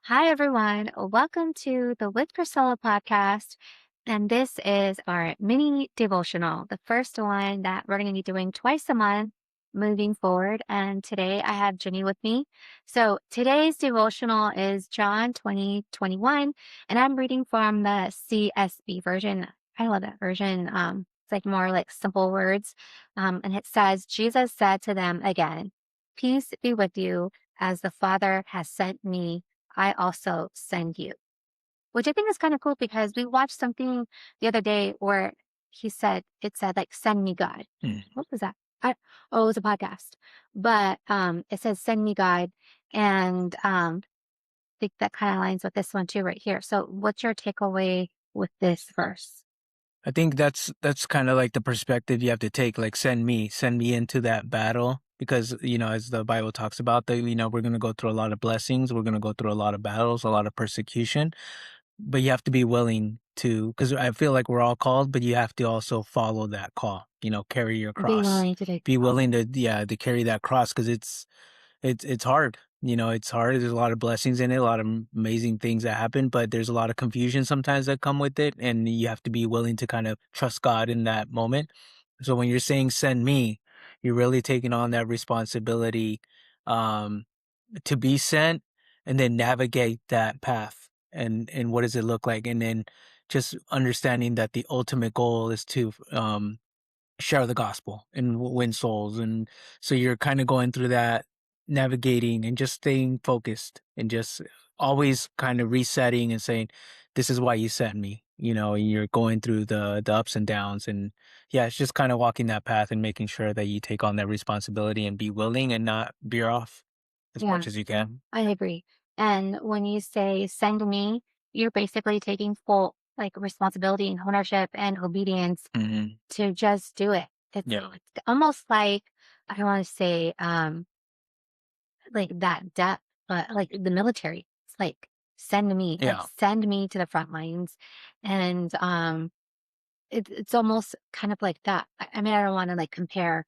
Hi, everyone. Welcome to the With Priscilla podcast. And this is our mini devotional, the first one that we're going to be doing twice a month moving forward. And today I have Jenny with me. So today's devotional is John 20:21, and I'm reading from the CSB version. I love that version. It's like more like simple words. And it says, Jesus said to them again, "Peace be with you, as the Father has sent me. I also send you," which I think is kind of cool because we watched something the other day where it said like, send me God. Mm. What was that? Oh, it was a podcast, but it says send me God. And I think that kind of aligns with this one too, right here. So what's your takeaway with this verse? I think that's kind of like the perspective you have to take. Like, send me into that battle because as the Bible talks about, that we're going to go through a lot of blessings, we're going to go through a lot of battles, a lot of persecution, but you have to be willing to. Because I feel like we're all called, but you have to also follow that call. Carry your Be cross, willing to take be the call. willing to to carry that cross because it's hard. It's hard. There's a lot of blessings in it, a lot of amazing things that happen, but there's a lot of confusion sometimes that come with it, and you have to be willing to kind of trust God in that moment. So when you're saying "send me," you're really taking on that responsibility um, to be sent, and then navigate that path. And what does it look like? And then just understanding that the ultimate goal is to share the gospel and win souls. And so you're kind of going through that, navigating and just staying focused and just always kind of resetting and saying, this is why you sent me. And you're going through the ups and downs. And yeah, it's just kind of walking that path and making sure that you take on that responsibility and be willing and not veer off as Yeah, much as you can. I agree. And when you say send me, you're basically taking full like responsibility and ownership and obedience Hmm. to just do it. Yeah. It's almost like, I don't wanna say, like that depth, but like the military. It's like, Yeah. send me to the front lines. And, it's almost kind of like that. I mean, I don't wanna like compare,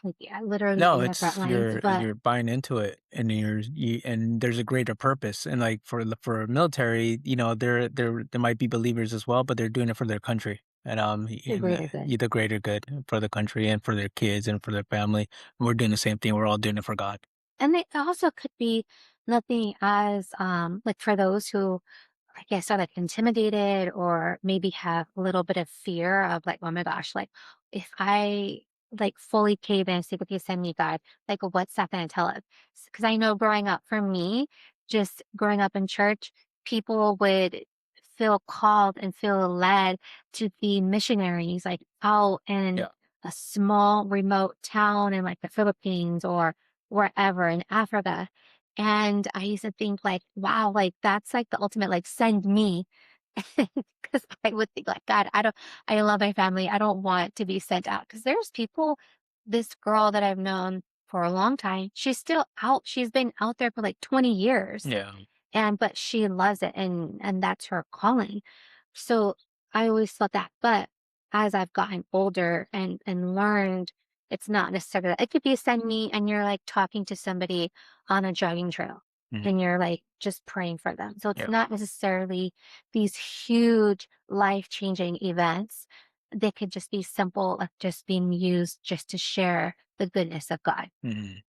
like, yeah, literally No, being the front it's lines, but you're buying into it, and and there's a greater purpose. And like for military, there might be believers as well, but they're doing it for their country, and the greater good. the greater good for the country and for their kids and for their family. We're doing the same thing. We're all doing it for God. And it also could be nothing as, like for those who, I guess, are like intimidated or maybe have a little bit of fear of like, oh my gosh, like if I like fully cave in, say, okay, send me God, like what's that going to tell us? Because I know growing up for me, just growing up in church, people would feel called and feel led to be missionaries, like out in Yeah. a small remote town in like the Philippines or wherever in Africa. And I used to think like, wow, like that's like the ultimate, like send me. Because I would think like, God, I love my family. I don't want to be sent out. Because there's people, this girl that I've known for a long time, she's still out. She's been out there for like 20 years, Yeah. but she loves it, and that's her calling. So I always felt that. But as I've gotten older and learned, it's not necessarily that. It could be send me and you're like talking to somebody on a jogging trail Mhm. and you're like just praying for them. So it's Yeah. not necessarily these huge life-changing events. They could just be simple, like just being used just to share the goodness of God. Mhm.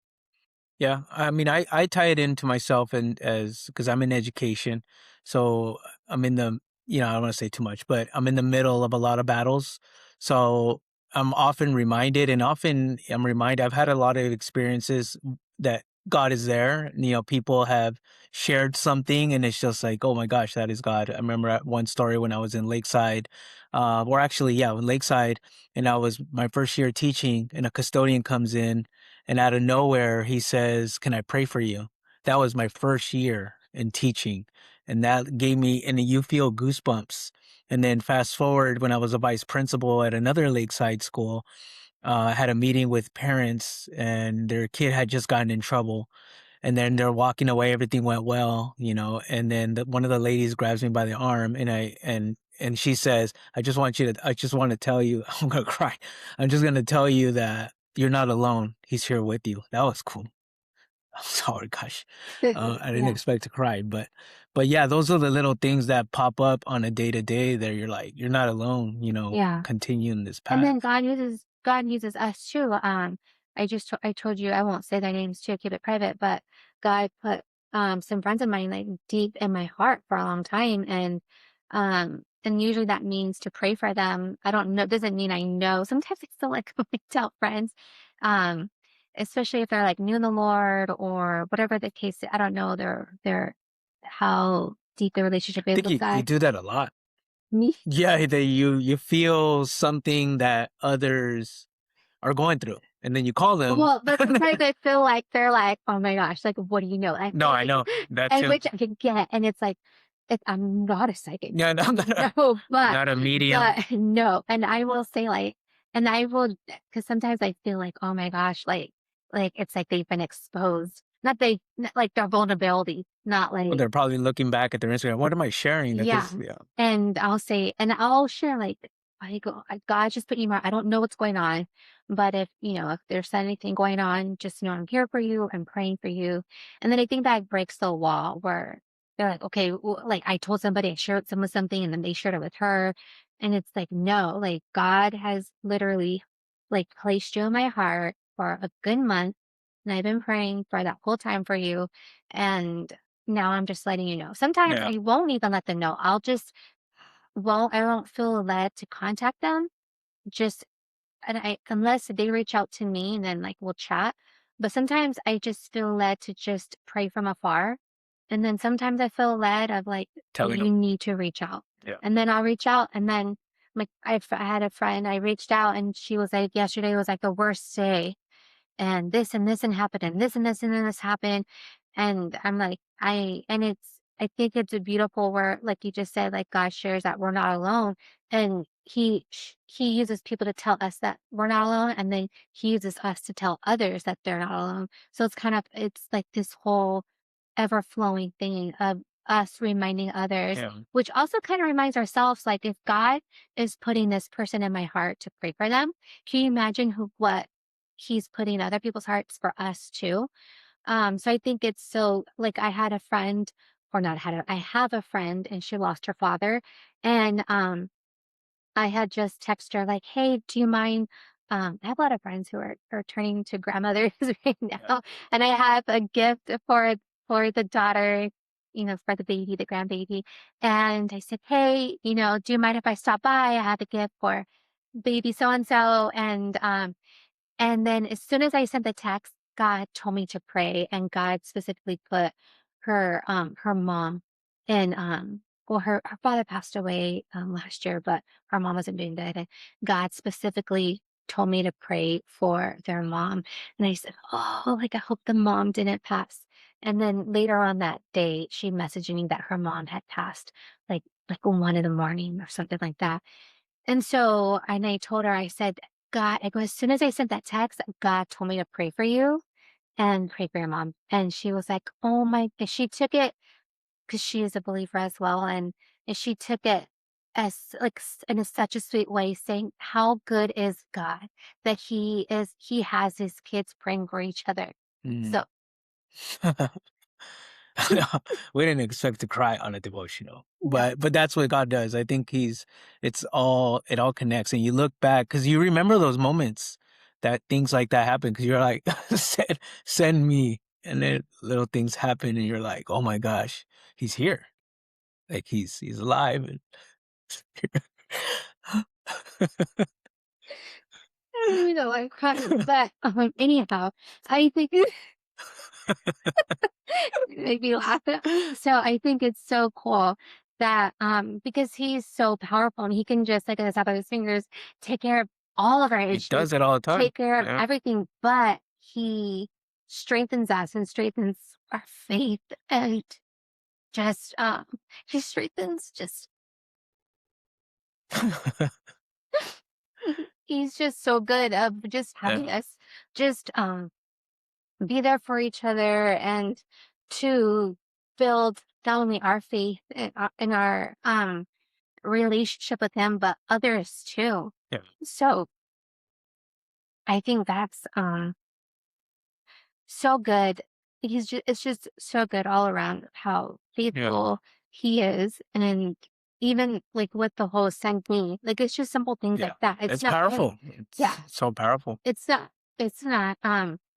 Yeah, I mean, I tie it into myself and as because I'm in education, so I'm in the I don't want to say too much, but I'm in the middle of a lot of battles. So I'm often reminded, and often I'm reminded. I've had a lot of experiences that God is there. People have shared something, and it's just like, oh my gosh, that is God. I remember at one story when I was in Lakeside, or actually, yeah, in Lakeside, and I was my first year teaching, and a custodian comes in and out of nowhere, he says, "Can I pray for you?" That was my first year in teaching. And that gave me, and you feel goosebumps. And then fast forward when I was a vice principal at another lakeside school, I had a meeting with parents and their kid had just gotten in trouble. And then they're walking away. Everything went well, and then one of the ladies grabs me by the arm and she says, I just want to tell you, I'm going to cry. I'm just going to tell you that you're not alone. He's here with you. That was cool. I'm sorry, gosh. I didn't Yeah. expect to cry, but yeah, those are the little things that pop up on a day to day that you're like, you're not alone, Yeah. continuing this And then path. God uses us too. I told you I won't say their names too, keep it private, but God put some friends of mine like deep in my heart for a long time, and usually that means to pray for them. I don't know, doesn't mean I know. Sometimes I still like when I tell friends, um, especially if they're like new in the Lord or whatever the case. I don't know their how deep their relationship I is think with you God. do that a lot. Me Yeah, that you feel something that others are going through, and then you call them. Well, but sometimes I feel like they're like, "Oh my gosh, like, what do you know?" I No, I know that and too. which I can get, and it's like, I'm not a psychic. Yeah, no, No, not a medium. no, and I will say, like, and I will, because sometimes I feel like, "Oh my gosh," like, it's like they've been exposed. Not like their vulnerability, not Well, like they're probably looking back at their Instagram. What am I sharing? That yeah, this, yeah, and I'll share, like, God just put you I don't know what's going on, but if there's anything going on, just know I'm here for you, I'm praying for you." And then I think that breaks the wall where they're like, "Okay, well," like, I told somebody, I shared someone something, and then they shared it with her, and it's like, no, like, God has literally, like, placed you in my heart for a good month, and I've been praying for that whole time for you, and now I'm just letting you know. Sometimes yeah, I won't even let them know. I won't feel led to contact them. Just and I unless they reach out to me and then like we'll chat. But sometimes I just feel led to just pray from afar. And then sometimes I feel led of like, telling you them. need to reach out. Yeah, And then I'll reach out and then like I had a friend, I reached out and she was like, yesterday was like the worst day and this and this and happened and this and this and then this happened. And I'm like, I think it's a beautiful where, like you just said, like God shares that we're not alone. And he uses people to tell us that we're not alone. And then he uses us to tell others that they're not alone. So it's like this whole ever flowing thing of us reminding others, yeah, which also kind of reminds ourselves, like if God is putting this person in my heart to pray for them, can you imagine what he's putting in other people's hearts for us too? So I think it's so like I had a friend or not had a I have a friend and she lost her father and I had just texted her like, "Hey, do you mind?" I have a lot of friends who are turning to grandmothers right yeah. now, and I have a gift for the daughter, for the baby, the grandbaby. And I said, "Hey, do you mind if I stop by? I have a gift for baby so and so." And then as soon as I sent the text, God told me to pray, and God specifically put her mom in, well, her father passed away, last year, but her mom wasn't doing good, and God specifically told me to pray for their mom, and I said, "Oh, like, I hope the mom didn't pass." And then later on that day, she messaged me that her mom had passed, like 1 in the morning or something like that. And I told her, I said, God, I go, as soon as I sent that text, God told me to pray for you and pray for your mom. And she was like, oh my, and she took it because she is a believer as well. And she took it as like in such a sweet way, saying, how good is God that he has his kids praying for each other. Mm. So, No, we didn't expect to cry on a devotional, yeah. but that's what God does. I think it all connects, and you look back because you remember those moments that things like that happen because you're like, send me, and then little things happen, and you're like, oh my gosh, he's here, like he's alive, and I'm crying. But anyhow, I think make me laugh. So I think it's so cool that because he's so powerful and he can just like at the top of his fingers take care of all of our he issues, does it all the time. take care of Yeah, everything, but he strengthens us and strengthens our faith and just he strengthens just he's just so good of just having yeah, us just be there for each other and to build not only our faith in our relationship with him, but others too. yeah. So I think that's so good. it's just so good all around how Yeah. faithful he is, and even, like, with the whole "send me," like, it's just simple things Yeah. like that. It's It's not hey powerful. yeah, It's so powerful. it's not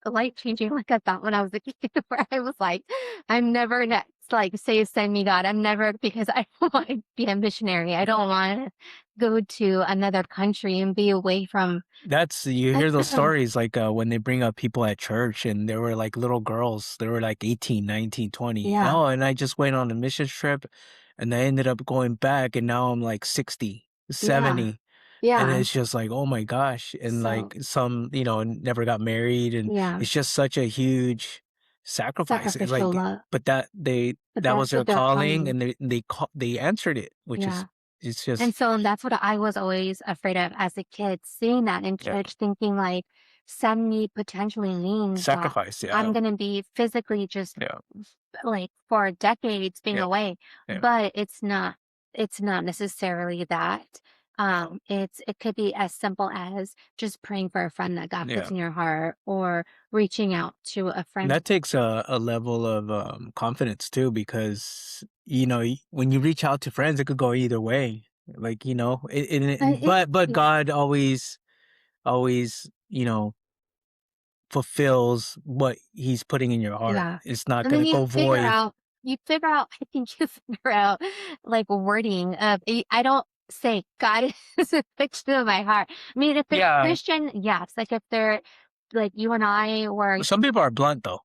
life-changing like I thought when I was a kid where I was like, "I'm never gonna, like, say, 'Send me God.'" I'm never because I don't wanna be a missionary. I don't wanna go to another country and be away from That's you hear those stories like when they bring up people at church and they were like little girls, they were like 18, 19, 20. Yeah, Oh, and I just went on a mission trip and I ended up going back and now I'm like 60, yeah, 70. And yeah. it's just like, oh my gosh. And So like some, never got married and yeah, it's just such a huge sacrifice. It's sacrificial like, love, but but that was that's their what they're calling calling and they answered it, which is yeah. it's And just so that's what I was always afraid of as a kid, seeing that in yeah, church, thinking like 70 potentially means that sacrifice. I'm Yeah. gonna be physically just Yeah. like for decades being Yeah. away. Yeah. But it's not necessarily that. It could be as simple as just praying for a friend that God puts Yeah. in your heart or reaching out to a And friend. that takes a level of confidence too, because when you reach out to friends, it could go either way. Like but Yeah. God always fulfills what He's putting in your heart. Yeah, It's not and then gonna go void. you figure out I think you figure out, like, wording of I don't say, "God is a fixture of my heart." I mean, if it's Yeah, Christian, yes, like, if they're like you and I were some people are blunt though.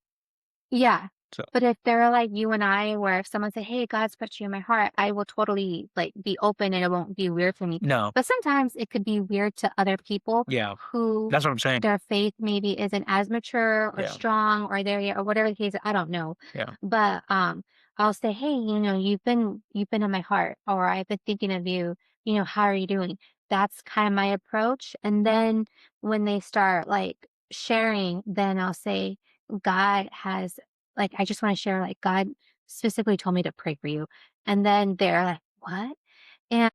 yeah, So but if they're like you and I, where if someone say, "Hey, God's put you in my heart," I will totally, like, be open and it won't be weird for me. no, But sometimes it could be weird to other people yeah, who that's what I'm saying. their faith maybe isn't as mature or Yeah, strong or there yet or whatever the case, I don't know. yeah, But, I'll say, "Hey, you've been in my heart," or "I've been thinking of you, how are you doing?" That's kinda my approach, and then when they start, like, sharing, then I'll say, God has like, I just wanna share, like, God specifically told me to pray for you. And then they're like, "What?" And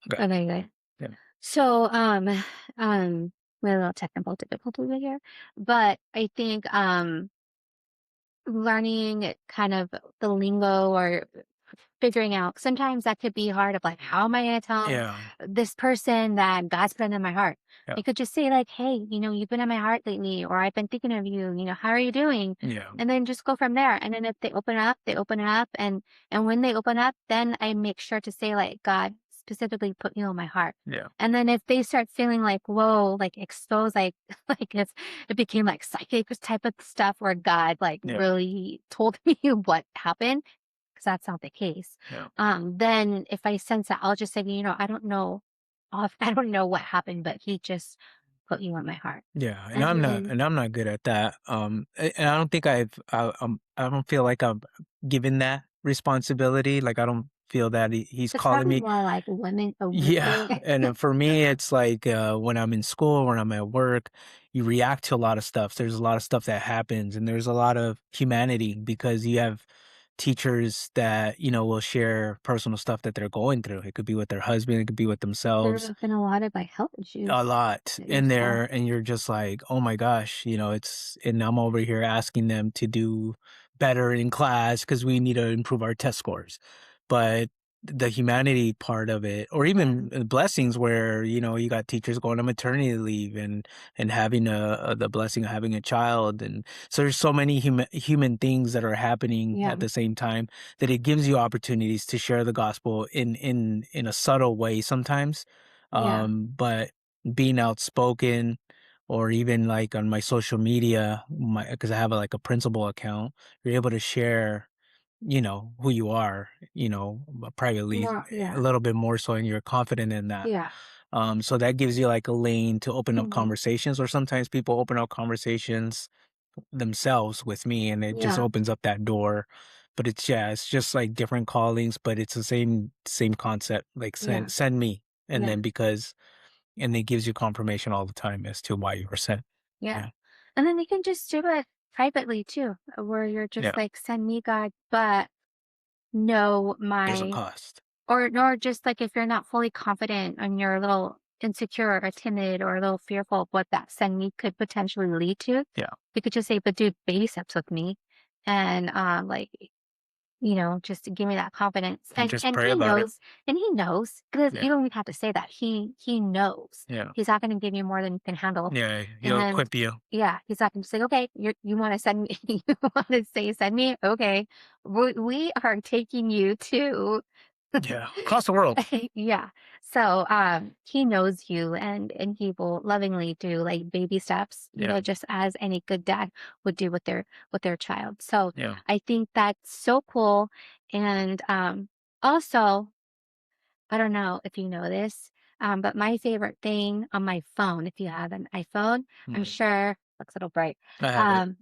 okay, okay, good. yeah, So, um, we had a little technical difficulty over here, but I think, learning kind of the lingo or figuring out sometimes that could be hard of like, how am I gonna tell yeah, this person that God's put in my heart? yeah, You could just say like, "Hey, you've been in my heart lately," or "I've been thinking of you, how are you doing?" yeah, And then just go from there. And then if they open up, they open up. And when they open up, then I make sure to say like, "God specifically put you in my heart." yeah, And then if they start feeling like, whoa, like exposed, like like it became like psychic type of stuff where God like yeah, really told me what happened, because that's not the case. yeah. Then if I sense that, I'll just say, I don't know, I don't know what happened, but he just put you on my heart. Yeah, And then and I'm not good at that. And I don't think I don't feel like I'm given that responsibility. Like I don't feel that he's it's calling probably me. more like a women Yeah, thing. and then for me, it's like when I'm in school, when I'm at work, you react to a lot of stuff. There's a lot of stuff that happens, and there's a lot of humanity because you have teachers that will share personal stuff that they're going through. It could be with their husband, it could be with There themselves. have been a lot of like health A issues lot that you in saw. there, and you're just like, "Oh my gosh," and I'm over here asking them to do better in class because we need to improve our test scores. But the humanity part of it, or even blessings where, you got teachers going on maternity leave and having the blessing of having a child. And so there's so many human things that are happening Yeah, at the same time that it gives you opportunities to share the gospel in a subtle way sometimes. yeah, But being outspoken or even like on my social media, because I have like a principal account, you're able to share, who you are, privately more, a yeah, little bit more so, and you're confident in that. yeah, So that gives you like a lane to open up hmm conversations, or sometimes people open up conversations themselves with me and it just yeah, opens up that door. But it's just like different callings, but it's the same concept, like yeah, send me. And yeah, then and it gives you confirmation all the time as to why you were sent. yeah. Yeah. And then you can just do it privately too, where you're Yeah. just like, "Send me God," but know There's a my cost. or just like if you're not fully confident on your little insecure or timid or a little fearful of what that send me could potentially lead to, Yeah. you could just say, "But dude, baby steps with me." And, like, just to give me that confidence. And And just and pray he about it. knows, and he knows, because Yeah. you don't even have to say that. He knows. Yeah. He's not gonna give you more than you can handle. Yeah. He'll And equip you. yeah, he's not gonna just say, "Okay, you wanna send me you wanna say send me? Okay. We are taking you to." Yeah. Across the world. Yeah. So, he knows you, and he will lovingly do, like, baby steps, Yeah. just as any good dad would do with their child. So, Yeah. I think that's so cool. And, also, I don't know if you know this, but my favorite thing on my phone, if you have an iPhone, I'm Mm. sure looks a little bright. I have it. Um,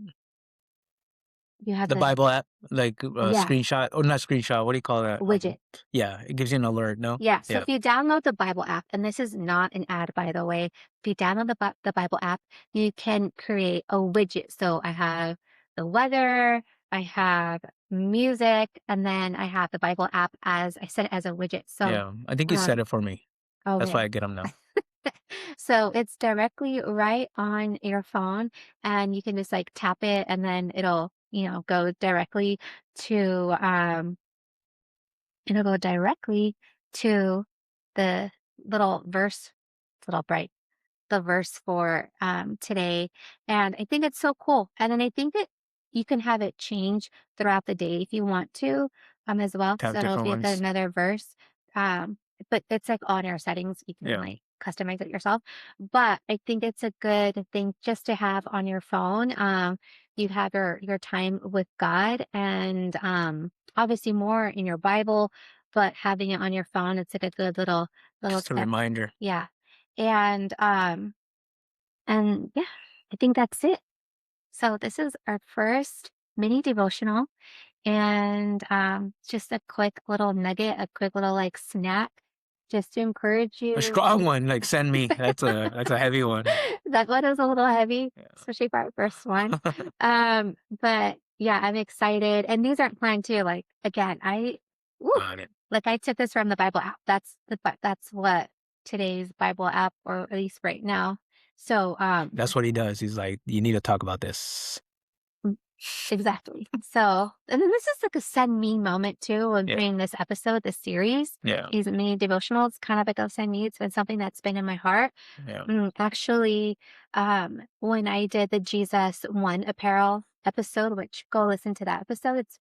you have The the Bible app, like, yeah, screenshot or not screenshot, what do you call that? widget. Yeah, it gives you an alert, no? Yeah, so Yeah, if you download the Bible app, and this is not an ad, by the way, if you download the Bible app, you can create a widget. So I have the weather, I have music, and then I have the Bible app as I set it as a widget. So, yeah, I think you um, set it for me. That's why I okay. get them now. So it's directly right on your phone, and you can just like tap it, and then go directly to it'll go directly to the little verse, it's a little bright, the verse for today. And I think it's so cool. And then I think that you can have it change throughout the day if you want to, as well. Tap So it'll different be like ones. another verse. Um, but it's like on your settings. You can Yeah, like customize it yourself. But I think it's a good thing just to have on your phone. You have your time with God, and obviously more in your Bible, but having it on your phone, it's like a good little just a tip. reminder. Yeah. And yeah, I think that's it. So this is our first mini devotional, and just a quick little nugget, a quick little like snack just to encourage A you. strong one, like, send me. That's a heavy one. That one is a little heavy, Yeah. especially for our first one. But yeah, I'm excited. And these aren't planned too. Like again, woo, On it. like I took this from the Bible app. That's what today's Bible app, or at least right now. So That's what he does. He's like, "You need to talk about this." exactly. So, and then this is like a send me moment too when Yeah, doing this episode, this series, yeah, these mini devotionals, kind of like a send me. It's been something that's been in my heart. yeah. Actually, when I did the Jesus One Apparel episode, which go listen to that episode, it's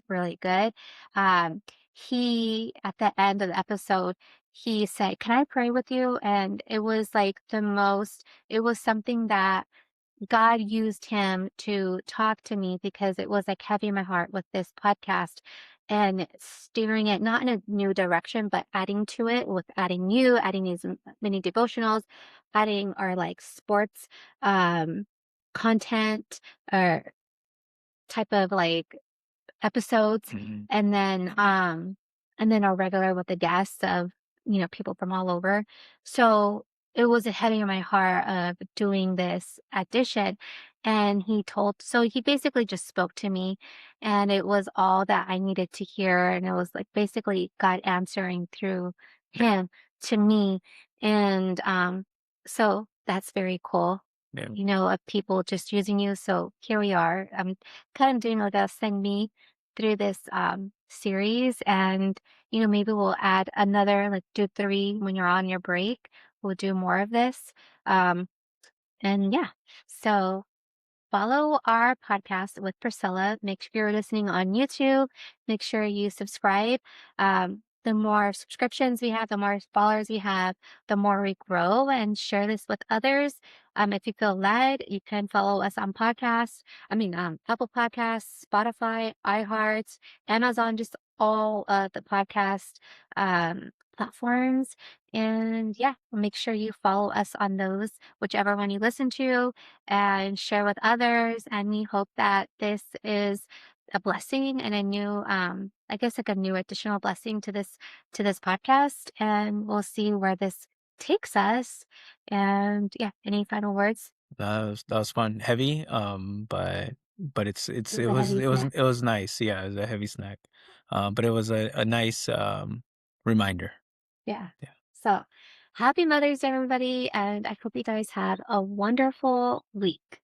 really good. Um, he at the end of the episode, he said, "Can I pray with you?" And it was like the most. It was something that God used him to talk to me, because it was like heavy in my heart with this podcast and steering it not in a new direction, but adding to it with adding adding these mini devotionals, adding our like sports um, content or type of like episodes, Mhm. and then our regular with the guests of, people from all over. So it was a heavy on my heart of doing this addition. And he basically just spoke to me, and it was all that I needed to hear. And it was like basically God answering through Yeah, him to me. And so that's very cool, yeah. of people just using you. So here we are. I'm kind of doing like a send me through this series, and maybe we'll add another, like do three when you're on your break. We'll do more of this. Um, and yeah, so follow our podcast with Priscilla. Make sure you're listening on YouTube. Make sure you subscribe. The more subscriptions we have, the more followers we have, the more we grow, and share this with others. If you feel led, you can follow us on podcasts. Apple Podcasts, Spotify, iHeart, Amazon, just all the podcast platforms. And yeah, make sure you follow us on those, whichever one you listen to, and share with others. And we hope that this is a blessing and a new, I guess like a new additional blessing to this podcast. And we'll see where this takes us. And yeah, any final words? That was fun. Heavy, but It's a heavy snack. it was nice. Yeah, it was a heavy snack. But it was a nice reminder. Yeah. Yeah. So Happy Mother's Day, everybody, and I hope you guys have a wonderful week.